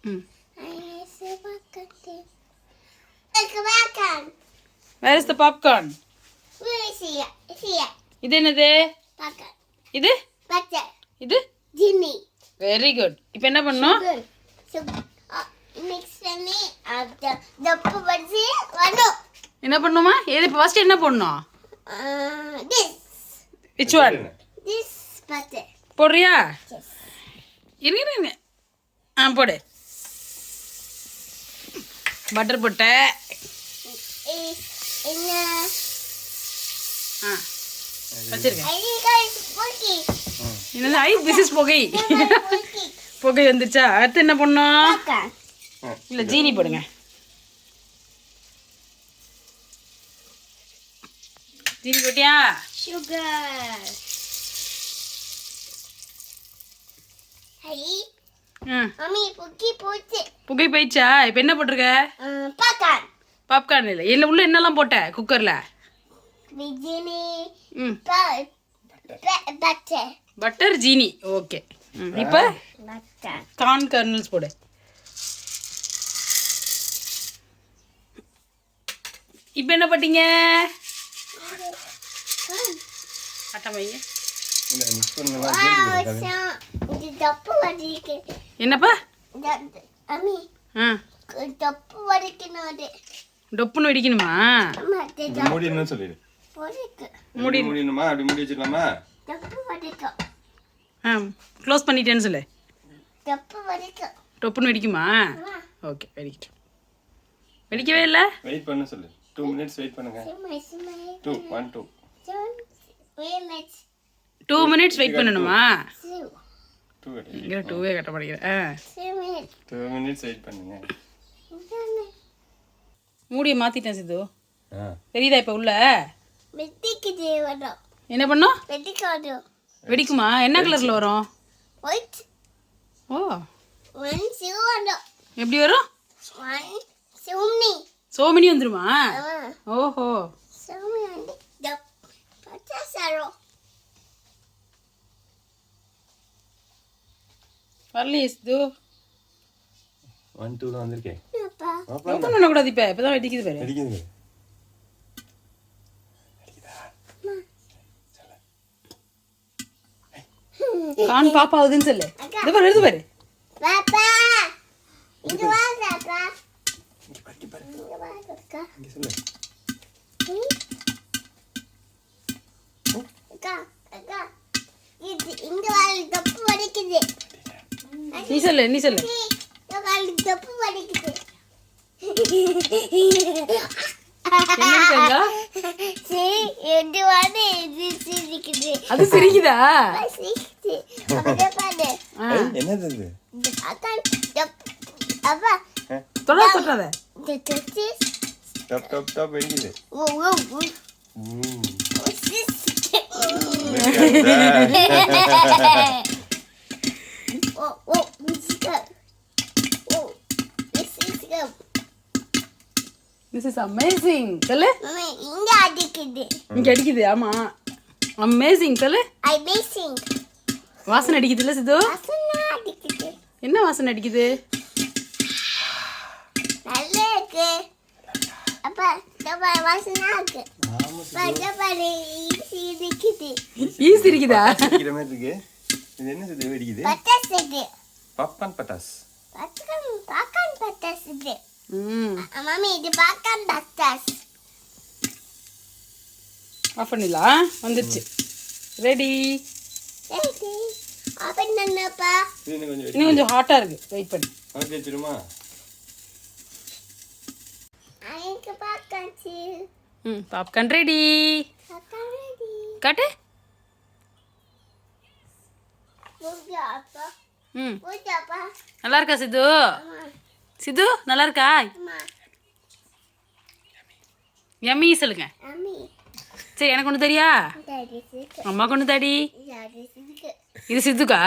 ம். Popcorn. Where is the popcorn? Where is here? Here. இது என்னது? Popcorn. இது? Butter. இது? Jimmy. Very good. இப்போ என்ன பண்ணணும்? Sugar. So, mix பண்ணி தப்பு வச்சு வரணும். என்ன பண்ணுமா? இது ஃபர்ஸ்ட் என்ன பண்ணணும்? This. Which one? This butter. போடுறியா? Yes. இருங்க. போடு. பட்டர் போட்ட. என்ன? வச்சிருக்கேன். புகை. என்னது? திஸ் இஸ் புகை. புகை வந்துச்சா? அடுத்து என்ன பண்ணணும்? இல்ல ஜீனி போடுங்க. ஜீனி போட்டியா? சுகர். ஹை. மம்மி புகை போச்சு. புகை போயிடுச்சா? இப்போ என்ன போட்டிருக்க? பாப்கார்ன். பாப்கார்ன் இல்லை. இல்லை உள்ள என்னெல்லாம் போட்ட குக்கரில்? ஜீனி. பட்டர். பட்டர் ஜீனி. ஓகே. இப்போ கார்ன் கர்னல்ஸ் போடு. இப்போ என்ன போட்டீங்க? அட்டமைங்க. என்னப்பா? டொப்புன்னு வெடிக்கணுமா? க்ளோஸ் பண்ணிட்டேன்னு சொல்லு. டொப்புன்னு வெடிக்குமா? ஓகே வெடிக்கட்டும். வெடிக்கவே இல்லை. வெயிட் பண்ண சொல்லு. 2 minutes வெயிட் பண்ணுங்க. 2 minutes வெயிட் பண்ணணுமா? 2 கட்ட படிக்கிறேன். 2 minutes வெயிட் பண்ணுங்க. மூடியை மாத்திட்டேன் சித்து. தெரியுதா இப்போ உள்ள? என்ன பண்ணும்? வெடிக்குமா? என்ன கலர்ல வரும்? ஓ எப்படி வரும்? சோமினி வந்துருமா? ஓஹோ. வரலையே சித்து. 1 2 தான் வந்திருக்கே. ஓபன் பண்ண கூடாது. இப்பதான் வெடிக்குது பாரு. வெடிக்குது. கான் பாப்பா ஆகுதுன்னு சொல்லு. இது பாரு எடுத்து பாரு. பாப்பா இங்க வா பாப்பா. இங்க பாரு. இங்க சொல்லு. அக்கா இது இங்க வா தப்பு வடிக்குது. நீ சொல்லு. தப்பு வடிக்குது. அது சிரிக்குதா? என்னது இது? தொடாத. டாப் வெடிக்குது. This is amazing. சொல்லு. இங்க அடிக்குது. இங்க அடிக்குது. ஆமா. Amazing சொல்லு. Amazing. வாசனை அடிக்குதுல சித்து? வாசனை அடிக்குது. என்ன வாசனை அடிக்குது? நல்லா இருக்கு. அப்பா டபா வாசனை இருக்கு. டபா இடிக்குது. ஈஸ் இருக்குதா? இடிக்கிற மாதிரி இருக்கு. இது என்ன இது வெடிக்குது? பட்டாஸ் இது. பாப்கார்ன் பட்டாஸ். பாப்கார்ன் பட்டாஸ் இது. மம்மி இது பாப்கார்ன் பட்டாஸ். ஆஃப் பண்ணிடலாம். வந்துருச்சு. ரெடி. ஓபன் பண்ணப்பா. இன்னும் கொஞ்சம் ஹாட்டா இருக்கு. வெயிட் பண்ணு. ஓகே வச்சிருமா? ஐக்கு popcorn C. Popcorn ready. Popcorn ready. காட்டு. போடுப்பா. போடுப்பா. நல்லா இருக்கா சித்து? சித்து நல்லா இருக்கா? யம்மி சொல்லுங்க. சரி எனக்கு ஒன்று தெரியா? அம்மா கொண்டு தாடி. இது சித்துக்கா?